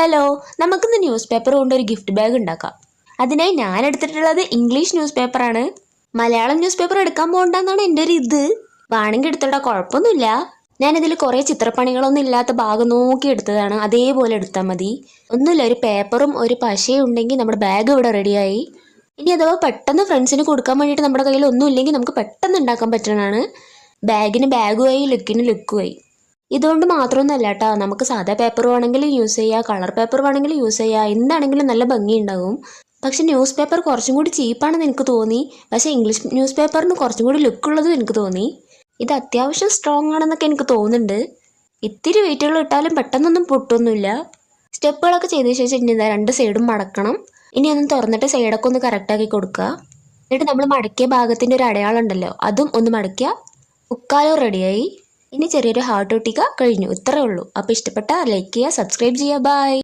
Hello, നമുക്കിന്ന് news paper കൊണ്ട് ഒരു ഗിഫ്റ്റ് ബാഗ് ഉണ്ടാക്കാം. അതിനായി ഞാൻ എടുത്തിട്ടുള്ളത് ഇംഗ്ലീഷ് ന്യൂസ് പേപ്പറാണ്. മലയാളം ന്യൂസ് പേപ്പർ എടുക്കാൻ പോകണ്ടെന്നാണ് എൻ്റെ ഒരു ഇത്. വേണമെങ്കിൽ എടുത്തോടാ, കുഴപ്പമൊന്നുമില്ല. ഞാനിതിൽ കുറേ ചിത്രപ്പണികളൊന്നും ഇല്ലാത്ത ഭാഗം നോക്കി എടുത്തതാണ്. അതേപോലെ എടുത്താൽ മതി. ഒന്നുമില്ല, ഒരു പേപ്പറും ഒരു പശയും ഉണ്ടെങ്കിൽ നമ്മുടെ ബാഗ് ഇവിടെ റെഡിയായി. ഇനി അഥവാ പെട്ടെന്ന് ഫ്രണ്ട്സിന് കൊടുക്കാൻ വേണ്ടിയിട്ട് നമ്മുടെ കയ്യിൽ ഒന്നും ഇല്ലെങ്കിൽ നമുക്ക് പെട്ടെന്ന് ഉണ്ടാക്കാൻ പറ്റുന്നതാണ്. ബാഗിന് ബാഗുമായി, ലുക്കിന് ലുക്കുമായി. ഇതുകൊണ്ട് മാത്രമൊന്നുമല്ല കേട്ടോ, നമുക്ക് സാധാ പേപ്പർ വേണമെങ്കിലും യൂസ് ചെയ്യാം, കളർ പേപ്പർ വേണമെങ്കിലും യൂസ് ചെയ്യാം, എന്താണെങ്കിലും നല്ല ഭംഗി ഉണ്ടാവും. പക്ഷെ ന്യൂസ് പേപ്പർ കുറച്ചും കൂടി ചീപ്പാണെന്ന് എനിക്ക് തോന്നി. പക്ഷേ ഇംഗ്ലീഷ് ന്യൂസ് പേപ്പറിന് കുറച്ചും കൂടി ലുക്കുള്ളതും എനിക്ക് തോന്നി. ഇത് അത്യാവശ്യം സ്ട്രോങ് ആണെന്നൊക്കെ എനിക്ക് തോന്നുന്നുണ്ട്. ഇത്തിരി വെയിറ്റുകൾ ഇട്ടാലും പെട്ടെന്നൊന്നും പൊട്ടൊന്നുമില്ല. സ്റ്റെപ്പുകളൊക്കെ ചെയ്ത ശേഷം ഇനി രണ്ട് സൈഡും മടക്കണം. ഇനി ഒന്ന് തുറന്നിട്ട് സൈഡൊക്കെ ഒന്ന് കറക്റ്റാക്കി കൊടുക്കുക. എന്നിട്ട് നമ്മൾ മടക്കിയ ഭാഗത്തിൻ്റെ ഒരു അടയാളം ഉണ്ടല്ലോ, അതും ഒന്ന് മടക്കിയ മുക്കാലോ റെഡിയായി. ഇനി ചെറിയൊരു ഹാർട്ട് ഒട്ടിക്കുക, കഴിഞ്ഞു. ഇത്രയേ ഉള്ളൂ. അപ്പോൾ ഇഷ്ടപ്പെട്ടാൽ ലൈക്ക് ചെയ്യുക, സബ്സ്ക്രൈബ് ചെയ്യുക. ബൈ.